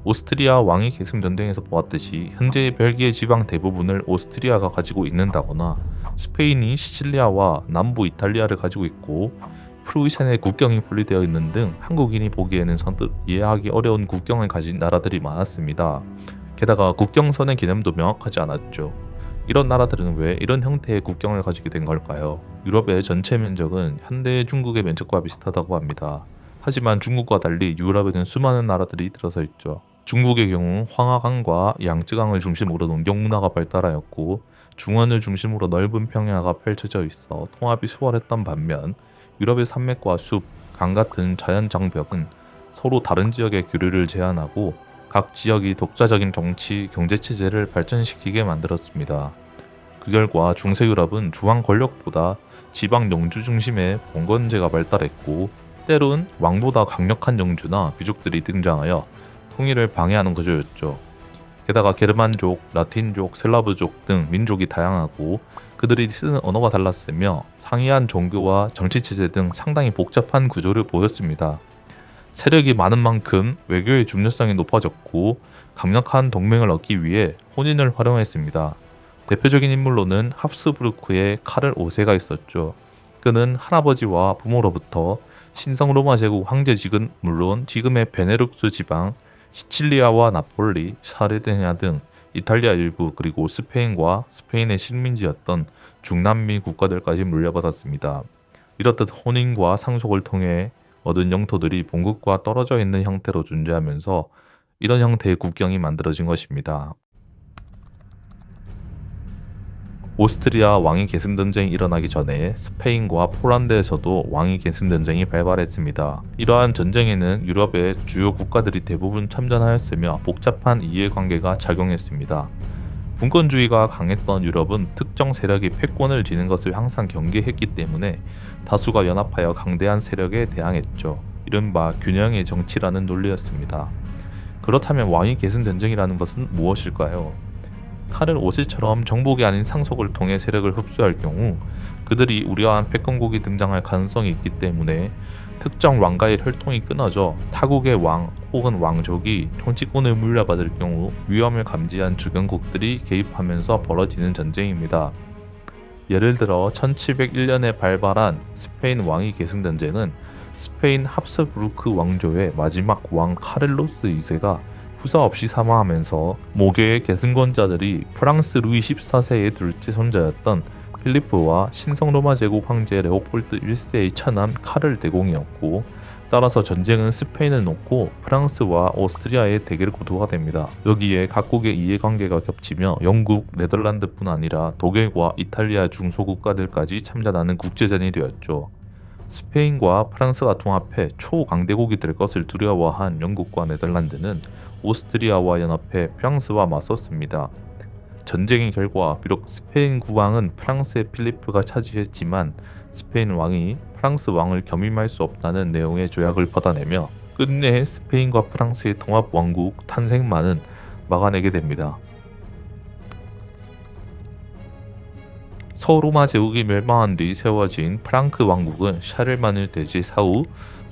오스트리아 왕위 계승 전쟁에서 보았듯이 현재의 벨기에 지방 대부분을 오스트리아가 가지고 있는다거나 스페인이 시칠리아와 남부 이탈리아를 가지고 있고 프루시아의 국경이 분리되어 있는 등 한국인이 보기에는 선뜻 이해하기 어려운 국경을 가진 나라들이 많았습니다. 게다가 국경선의 개념도 명확하지 않았죠. 이런 나라들은 왜 이런 형태의 국경을 가지게 된 걸까요? 유럽의 전체 면적은 현대의 중국의 면적과 비슷하다고 합니다. 하지만 중국과 달리 유럽에는 수많은 나라들이 들어서 있죠. 중국의 경우 황하강과 양쯔강을 중심으로 농경 문화가 발달하였고 중원을 중심으로 넓은 평야가 펼쳐져 있어 통합이 수월했던 반면 유럽의 산맥과 숲, 강 같은 자연 장벽은 서로 다른 지역의 교류를 제한하고 각 지역이 독자적인 정치, 경제 체제를 발전시키게 만들었습니다. 그 결과 중세 유럽은 중앙 권력보다 지방 영주 중심의 봉건제가 발달했고 때론 왕보다 강력한 영주나 귀족들이 등장하여 통일을 방해하는 구조였죠. 게다가 게르만족, 라틴족, 슬라브족 등 민족이 다양하고 그들이 쓰는 언어가 달랐으며 상이한 종교와 정치체제 등 상당히 복잡한 구조를 보였습니다. 세력이 많은 만큼 외교의 중요성이 높아졌고 강력한 동맹을 얻기 위해 혼인을 활용했습니다. 대표적인 인물로는 합스부르크의 카를 5세가 있었죠. 그는 할아버지와 부모로부터 신성 로마 제국 황제직은 물론 지금의 베네룩스 지방, 시칠리아와 나폴리, 사르디냐 등 이탈리아 일부 그리고 스페인과 스페인의 식민지였던 중남미 국가들까지 물려받았습니다. 이렇듯 혼인과 상속을 통해 얻은 영토들이 본국과 떨어져 있는 형태로 존재하면서 이런 형태의 국경이 만들어진 것입니다. 오스트리아 왕위 계승 전쟁이 일어나기 전에 스페인과 폴란드에서도 왕위 계승 전쟁이 발발했습니다. 이러한 전쟁에는 유럽의 주요 국가들이 대부분 참전하였으며 복잡한 이해관계가 작용했습니다. 분권주의가 강했던 유럽은 특정 세력이 패권을 쥐는 것을 항상 경계했기 때문에 다수가 연합하여 강대한 세력에 대항했죠. 이른바 균형의 정치라는 논리였습니다. 그렇다면 왕위 계승 전쟁이라는 것은 무엇일까요? 카를 5세처럼 정복이 아닌 상속을 통해 세력을 흡수할 경우 그들이 우려한 패권국이 등장할 가능성이 있기 때문에 특정 왕가의 혈통이 끊어져 타국의 왕 혹은 왕족이 통치권을 물려받을 경우 위험을 감지한 주변국들이 개입하면서 벌어지는 전쟁입니다. 예를 들어 1701년에 발발한 스페인 왕위 계승 전쟁은 스페인 합스부르크 왕조의 마지막 왕 카를로스 2세가 후사 없이 사망하면서 모교의 계승권자들이 프랑스 루이 14세의 둘째 손자였던 필리프와 신성 로마 제국 황제 레오폴드 1세의 처남 카를 대공이었고 따라서 전쟁은 스페인을 놓고 프랑스와 오스트리아의 대결 구도가 됩니다. 여기에 각국의 이해관계가 겹치며 영국, 네덜란드뿐 아니라 독일과 이탈리아 중소국가들까지 참전하는 국제전이 되었죠. 스페인과 프랑스가 통합해 초강대국이 될 것을 두려워한 영국과 네덜란드는 오스트리아와 연합해 프랑스와 맞섰습니다. 전쟁의 결과 비록 스페인 국왕은 프랑스의 필리프가 차지했지만 스페인 왕이 프랑스 왕을 겸임할 수 없다는 내용의 조약을 받아내며 끝내 스페인과 프랑스의 통합 왕국 탄생만은 막아내게 됩니다. 서로마 제국이 멸망한 뒤 세워진 프랑크 왕국은 샤를마누 대제 사후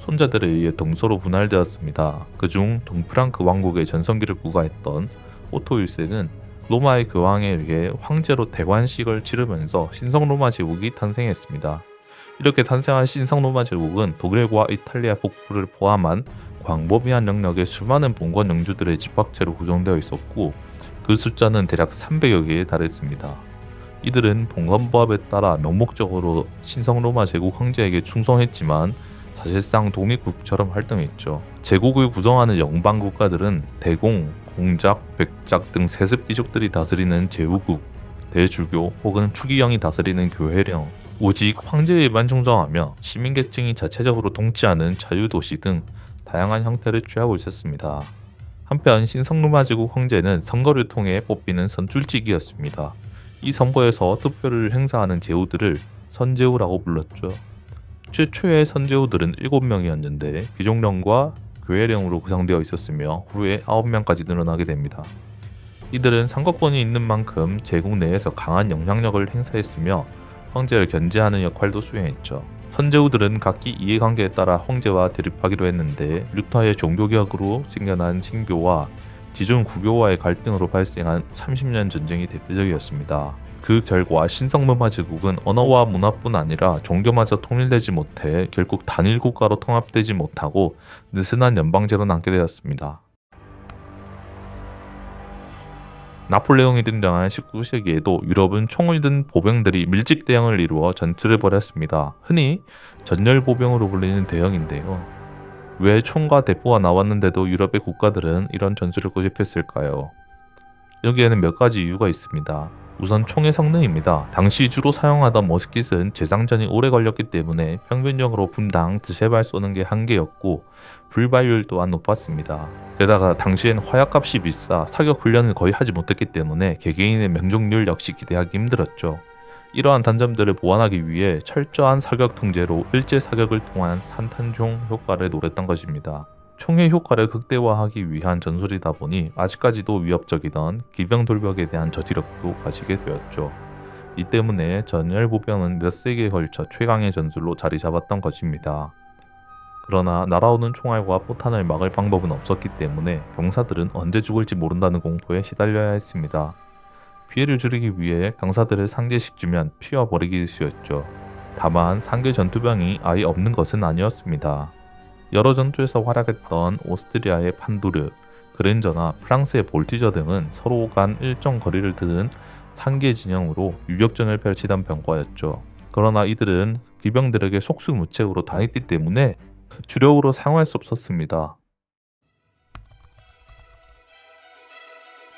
손자들에 의해 동서로 분할되었습니다. 그중 동프랑크 왕국의 전성기를 구가했던 오토 1세는 로마의 교황에 의해 황제로 대관식을 치르면서 신성로마 제국이 탄생했습니다. 이렇게 탄생한 신성로마 제국은 독일과 이탈리아 북부를 포함한 광범위한 영역의 수많은 봉건 영주들의 집합체로 구성되어 있었고 그 숫자는 대략 300여 개에 달했습니다. 이들은 봉건법에 따라 명목적으로 신성로마 제국 황제에게 충성했지만 사실상 독립국처럼 활동했죠. 제국을 구성하는 영방 국가들은 대공, 공작, 백작 등 세습 귀족들이 다스리는 제후국, 대주교 혹은 추기경이 다스리는 교회령, 오직 황제에만 충성하며 시민계층이 자체적으로 통치하는 자유도시 등 다양한 형태를 취하고 있었습니다. 한편 신성로마 제국 황제는 선거를 통해 뽑히는 선출직이었습니다. 이 선거에서 투표를 행사하는 제후들을 선제후라고 불렀죠. 최초의 선제후들은 7명이었는데 귀족령과 교회령으로 구성되어 있었으며 후에 9명까지 늘어나게 됩니다. 이들은 선거권이 있는 만큼 제국 내에서 강한 영향력을 행사했으며 황제를 견제하는 역할도 수행했죠. 선제우들은 각기 이해관계에 따라 황제와 대립하기로 했는데 류타의 종교개혁으로 생겨난 신교와 지존 구교와의 갈등으로 발생한 30년 전쟁이 대표적이었습니다. 그 결과 신성문화 제국은 언어와 문화뿐 아니라 종교마저 통일되지 못해 결국 단일 국가로 통합되지 못하고 느슨한 연방제로 남게 되었습니다. 나폴레옹이 등장한 19세기에도 유럽은 총을 든 보병들이 밀집 대형을 이루어 전투를 벌였습니다. 흔히 전열보병으로 불리는 대형인데요. 왜 총과 대포가 나왔는데도 유럽의 국가들은 이런 전술을 고집했을까요? 여기에는 몇 가지 이유가 있습니다. 우선 총의 성능입니다. 당시 주로 사용하던 머스킷은 재장전이 오래 걸렸기 때문에 평균적으로 분당 두세 발 쏘는 게 한계였고 불발율 또한 높았습니다. 게다가 당시엔 화약값이 비싸 사격 훈련을 거의 하지 못했기 때문에 개개인의 명중률 역시 기대하기 힘들었죠. 이러한 단점들을 보완하기 위해 철저한 사격 통제로 일제 사격을 통한 산탄총 효과를 노렸던 것입니다. 총의 효과를 극대화하기 위한 전술이다 보니 아직까지도 위협적이던 기병 돌벽에 대한 저지력도 가지게 되었죠. 이 때문에 전열보병은 몇 세기에 걸쳐 최강의 전술로 자리 잡았던 것입니다. 그러나 날아오는 총알과 포탄을 막을 방법은 없었기 때문에 병사들은 언제 죽을지 모른다는 공포에 시달려야 했습니다. 피해를 줄이기 위해 병사들을 상대식 주면 피워버리기 일쑤였죠. 다만 상계 전투병이 아예 없는 것은 아니었습니다. 여러 전투에서 활약했던 오스트리아의 판두르, 그랜저나 프랑스의 볼티저 등은 서로 간 일정 거리를 두는 상계 진영으로 유격전을 펼치던 병과였죠. 그러나 이들은 기병들에게 속수무책으로 당했기 때문에 주력으로 사용할 수 없었습니다.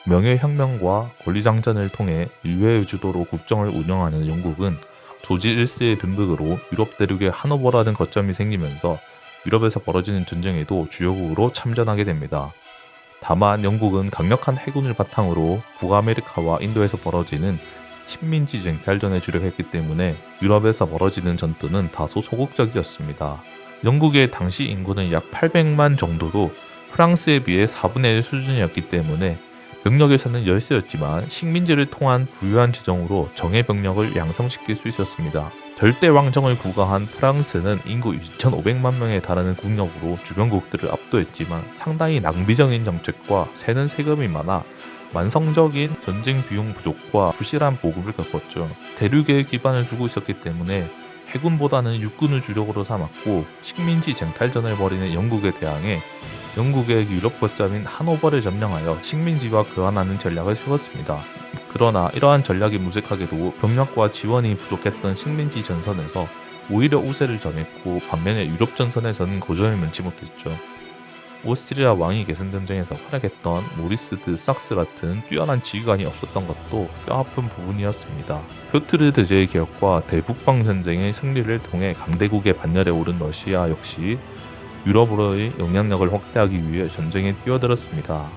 명예혁명과 권리장전을 통해 유해의 주도로 국정을 운영하는 영국은 조지 1세의 등극으로 유럽 대륙에 하노버라는 거점이 생기면서 유럽에서 벌어지는 전쟁에도 주요국으로 참전하게 됩니다. 다만 영국은 강력한 해군을 바탕으로 북아메리카와 인도에서 벌어지는 식민지 쟁탈전에 주력했기 때문에 유럽에서 벌어지는 전투는 다소 소극적이었습니다. 영국의 당시 인구는 약 800만 정도로 프랑스에 비해 4분의 1 수준이었기 때문에 병력에서는 열세였지만 식민지를 통한 부유한 재정으로 정예 병력을 양성시킬 수 있었습니다. 절대 왕정을 구가한 프랑스는 인구 2,500만 명에 달하는 국력으로 주변국들을 압도했지만 상당히 낭비적인 정책과 새는 세금이 많아 만성적인 전쟁 비용 부족과 부실한 보급을 겪었죠. 대륙에 기반을 두고 있었기 때문에 해군보다는 육군을 주력으로 삼았고 식민지 쟁탈전을 벌이는 영국에 대항해 영국의 유럽 거점인 하노버를 점령하여 식민지와 교환하는 전략을 세웠습니다. 그러나 이러한 전략이 무색하게도 병력과 지원이 부족했던 식민지 전선에서 오히려 우세를 점했고 반면에 유럽 전선에서는 고전을 면치 못했죠. 오스트리아 왕위 계승 전쟁에서 활약했던 모리스 드 sak스 같은 뛰어난 지휘관이 없었던 것도 뼈아픈 부분이었습니다. 표트르 대제의 개혁과 대북방 전쟁의 승리를 통해 강대국의 반열에 오른 러시아 역시 유럽으로의 영향력을 확대하기 위해 전쟁에 뛰어들었습니다.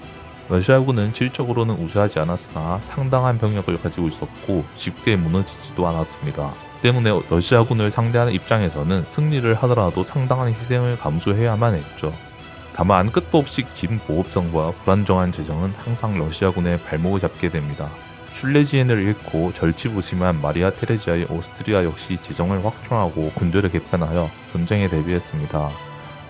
러시아군은 질적으로는 우세하지 않았으나 상당한 병력을 가지고 있었고 쉽게 무너지지도 않았습니다. 때문에 러시아군을 상대하는 입장에서는 승리를 하더라도 상당한 희생을 감수해야만 했죠. 다만 끝도 없이 긴 보급성과 불안정한 재정은 항상 러시아군의 발목을 잡게 됩니다. 슐레지엔을 잃고 절치부심한 마리아 테레지아의 오스트리아 역시 재정을 확충하고 군대를 개편하여 전쟁에 대비했습니다.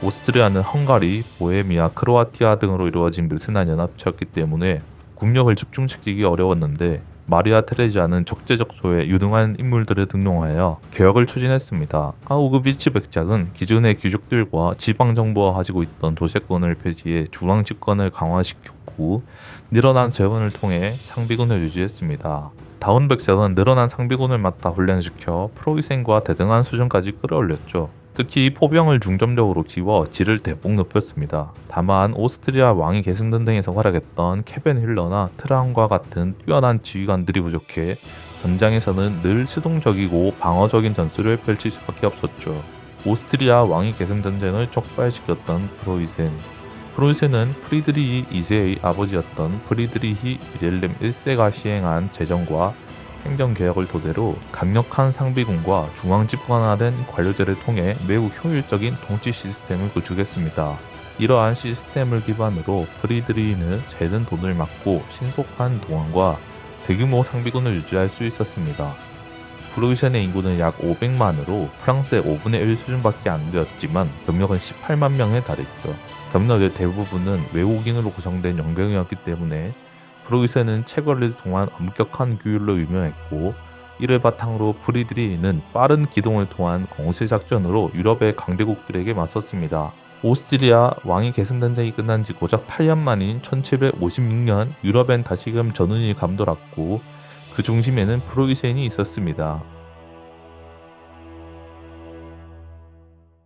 오스트리아는 헝가리, 보헤미아, 크로아티아 등으로 이루어진 느슨한 연합체였기 때문에 국력을 집중시키기 어려웠는데 마리아 테레지아는 적재적소에 유능한 인물들을 등용하여 개혁을 추진했습니다. 아우그비츠 백작은 기존의 귀족들과 지방정부가 가지고 있던 도세권을 폐지해 중앙 집권을 강화시켰고 늘어난 재원을 통해 상비군을 유지했습니다. 다운 백작은 늘어난 상비군을 맡아 훈련시켜 프로이센과 대등한 수준까지 끌어올렸죠. 특히 포병을 중점적으로 키워 질을 대폭 높였습니다. 다만 오스트리아 왕위 계승 전쟁에서 활약했던 케벤 힐러나 트라움과 같은 뛰어난 지휘관들이 부족해 전장에서는 늘 수동적이고 방어적인 전술을 펼칠 수밖에 없었죠. 오스트리아 왕위 계승 전쟁을 촉발시켰던 프로이센은 프리드리히 2세의 아버지였던 프리드리히 위렐렘 1세가 시행한 재정과 행정개혁을 토대로 강력한 상비군과 중앙 집권화된 관료제를 통해 매우 효율적인 통치 시스템을 구축했습니다. 이러한 시스템을 기반으로 프리드리히는 새는 돈을 막고 신속한 동원과 대규모 상비군을 유지할 수 있었습니다. 프로이센의 인구는 약 500만으로 프랑스의 5분의 1 수준밖에 안 되었지만 병력은 18만 명에 달했죠. 병력의 대부분은 외국인으로 구성된 용병이었기 때문에 프로이센은 체거를 통한 엄격한 규율로 유명했고, 이를 바탕으로 프리드리히는 빠른 기동을 통한 공세 작전으로 유럽의 강대국들에게 맞섰습니다. 오스트리아 왕위 계승 전쟁이 끝난 지 고작 8년 만인 1756년 유럽엔 다시금 전운이 감돌았고 그 중심에는 프로이센이 있었습니다.